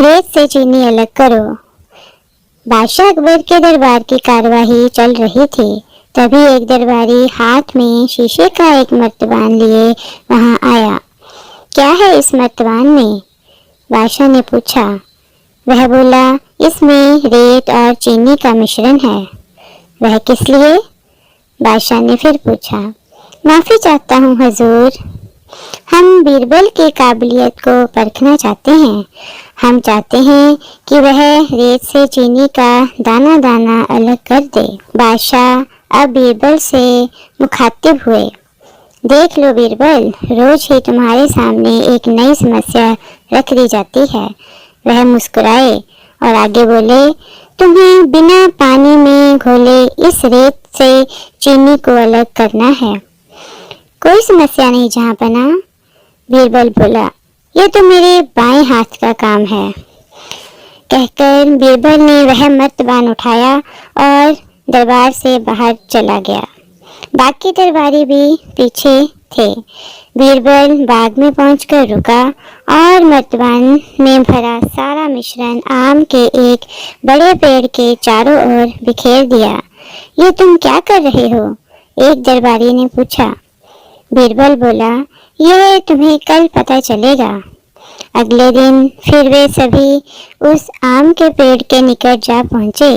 रेत से चीनी अलग करो। बादशाह अकबर के दरबार की कार्यवाही चल रही थी। तभी एक दरबारी हाथ में शीशे का एक मर्तबान लिए वहां आया। क्या है इस मर्तबान में? बादशाह ने पूछा। वह बोला, इसमें रेत और चीनी का मिश्रण है। वह किस लिए? बादशाह ने फिर पूछा। माफी चाहता हूँ हजूर, हम बीरबल की काबिलियत को परखना चाहते हैं। हम चाहते हैं कि वह रेत से चीनी का दाना दाना अलग कर दे। बादशाह अब बीरबल से मुखातिब हुए। देख लो बीरबल, रोज ही तुम्हारे सामने एक नई समस्या रख दी जाती है। वह मुस्कुराए और आगे बोले, तुम्हें बिना पानी में घोले इस रेत से चीनी को अलग करना है। कोई समस्या नहीं जहाँपनाह, बीरबल बोला। यह तो मेरे बाएं हाथ का काम है। कहकर बीरबल ने वह मर्तबान उठाया और दरबार से बाहर चला गया। बाकी दरबारी भी पीछे थे। बीरबल बाग में पहुंचकर रुका और मर्तबान में भरा सारा मिश्रण आम के एक बड़े पेड़ के चारों ओर बिखेर दिया। ये तुम क्या कर रहे हो? एक दरबारी ने पूछा। बीरबल बोला, यह तुम्हें कल पता चलेगा। अगले दिन फिर वे सभी उस आम के पेड़ के निकट जा पहुंचे।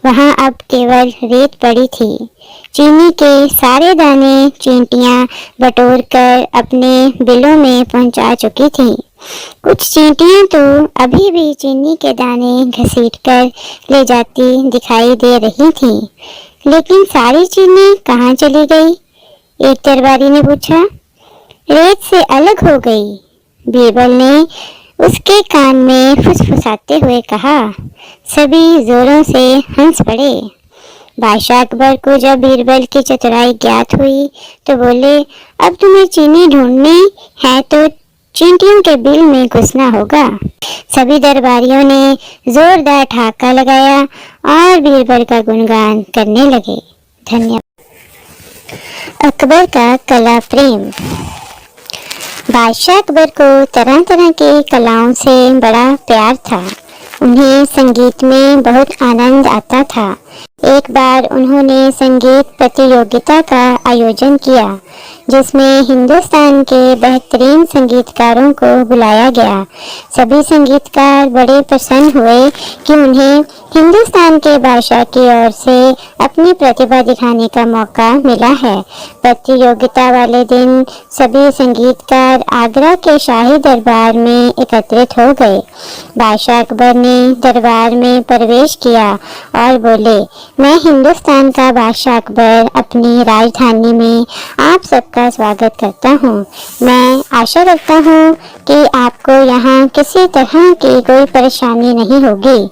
वहां अब केवल रेत पड़ी थी। चीनी के सारे दाने चींटियां बटोर कर अपने बिलों में पहुंचा चुकी थीं। कुछ चींटियां तो अभी भी चीनी के दाने घसीट कर ले जाती दिखाई दे रही थीं। लेकिन सारी चीनी कहाँ चली गई? एक दरबारी ने पूछा। रेत से अलग हो गई, बीरबल ने उसके कान में फुसफुसाते हुए कहा। सभी जोरों से हंस पड़े। बादशाह अकबर को जब बीरबल की चतुराई ज्ञात हुई तो बोले, अब तुम्हें चीनी ढूंढनी है तो चींटियों के बिल में घुसना होगा। सभी दरबारियों ने जोरदार ठहाका लगाया और बीरबल का गुणगान करने लगे। धन्यवाद। अकबर का कला प्रेम। बादशाह अकबर को तरह तरह की कलाओं से बड़ा प्यार था। उन्हें संगीत में बहुत आनंद आता था। एक बार उन्होंने संगीत प्रतियोगिता का आयोजन किया जिसमें हिंदुस्तान के बेहतरीन संगीतकारों को बुलाया गया। सभी संगीतकार बड़े प्रसन्न हुए कि उन्हें हिंदुस्तान के बादशाह की ओर से अपनी प्रतिभा दिखाने का मौका मिला है। प्रतियोगिता वाले दिन सभी संगीतकार आगरा के शाही दरबार में एकत्रित हो गए। बादशाह अकबर ने दरबार में प्रवेश किया और बोले, मैं हिंदुस्तान का बादशाह अकबर अपनी राजधानी में आप सबका स्वागत करता हूँ। मैं आशा रखता हूँ कि आपको यहाँ किसी तरह की कोई परेशानी नहीं होगी।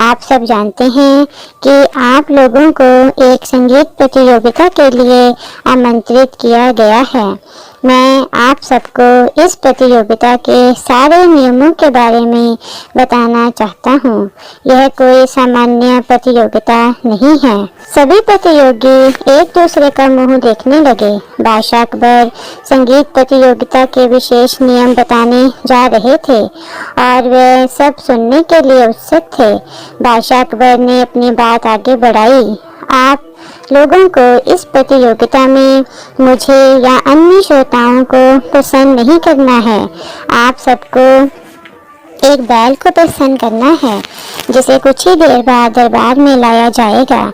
आप सब जानते हैं कि आप लोगों को एक संगीत प्रतियोगिता के लिए आमंत्रित किया गया है। मैं आप सबको इस प्रतियोगिता के सारे नियमों के बारे में बताना चाहता हूँ। यह कोई सामान्य प्रतियोगिता नहीं है। सभी प्रतियोगी एक दूसरे का मुंह देखने लगे। बादशाह अकबर संगीत प्रतियोगिता के विशेष नियम बताने जा रहे थे और वे सब सुनने के लिए उत्सुक थे। बादशाह अकबर ने अपनी बात आगे बढ़ाई। आप लोगों को इस प्रतियोगिता में मुझे या अन्य श्रोताओं को प्रसन्न नहीं करना है। आप सबको एक बैल को प्रसन्न करना है जिसे कुछ ही देर बाद दरबार में लाया जाएगा।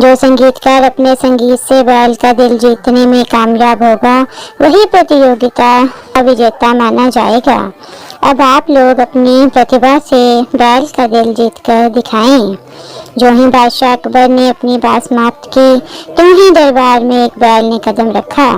जो संगीतकार अपने संगीत से बैल का दिल जीतने में कामयाब होगा वही प्रतियोगिता का विजेता माना जाएगा। अब आप लोग अपनी प्रतिभा से बैल का दिल जीतकर दिखाएं। जो ही बादशाह अकबर ने अपनी बात समाप्त की तो ही दरबार में एक बैल ने कदम रखा।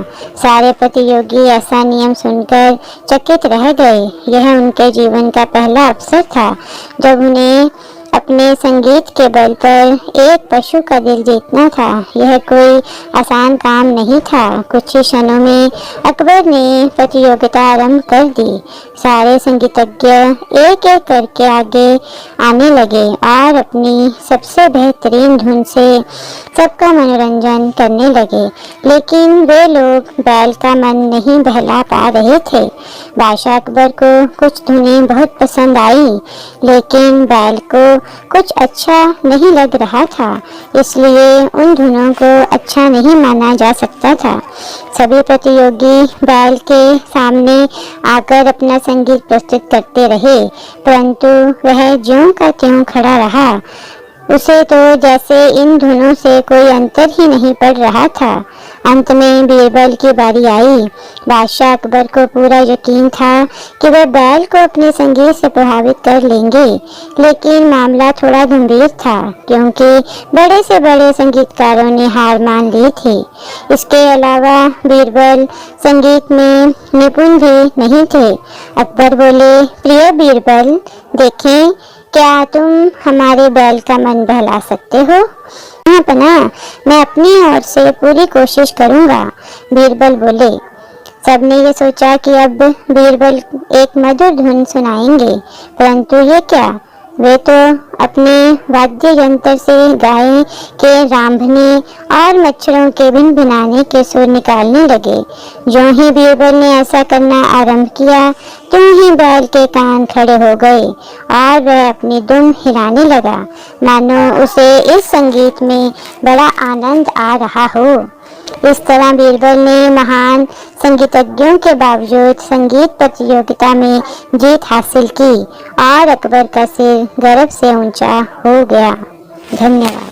सारे प्रतियोगी ऐसा नियम सुनकर चकित रह गए। यह उनके जीवन का पहला अवसर था जब उन्हें अपने संगीत के बल पर एक पशु का दिल जीतना था, यह कोई आसान काम नहीं था। कुछ ही क्षणों में अकबर ने प्रतियोगिता आरंभ कर दी। सारे संगीतज्ञ एक एक करके आगे आने लगे और अपनी सबसे बेहतरीन धुन से सबका मनोरंजन करने लगे, लेकिन वे लोग बैल का मन नहीं बहला पा रहे थे। बादशाह अकबर को कुछ धुनें बहुत पसंद आई, लेकिन बैल को कुछ अच्छा नहीं लग रहा था, इसलिए उन धुनों को अच्छा नहीं माना जा सकता था। सभी प्रतियोगी बैल के सामने आकर अपना संगीत प्रस्तुत करते रहे, परंतु वह ज्यों का त्यों खड़ा रहा। उसे तो जैसे इन धुनों से कोई अंतर ही नहीं पड़ रहा था। अंत में बीरबल की बारी आई। बादशाह अकबर को पूरा यकीन था कि वह बैल को अपने संगीत से प्रभावित कर लेंगे, लेकिन मामला थोड़ा गंभीर था, क्योंकि बड़े से बड़े संगीतकारों ने हार मान ली थी। इसके अलावा बीरबल संगीत में निपुण भी नहीं थे। अकबर बोले, प्रिय बीरबल, देखें क्या तुम हमारे बैल का मन बहला सकते हो? हाँ पना, मैं अपनी ओर से पूरी कोशिश करूँगा, बीरबल बोले। सबने ये सोचा कि अब बीरबल एक मधुर धुन सुनाएंगे, परंतु ये क्या, वे तो अपने वाद्य यंत्र से गाय के रांभने और मच्छरों के भिनभिनाने के सुर निकालने लगे। जो ही बीरबल ने ऐसा करना आरंभ किया, त्यों ही बैल के कान खड़े हो गए और वह अपनी दुम हिलाने लगा, मानो उसे इस संगीत में बड़ा आनंद आ रहा हो। इस तरह बीरबल ने महान संगीतज्ञों के बावजूद संगीत प्रतियोगिता में जीत हासिल की और अकबर का सिर गर्व से ऊंचा हो गया। धन्यवाद।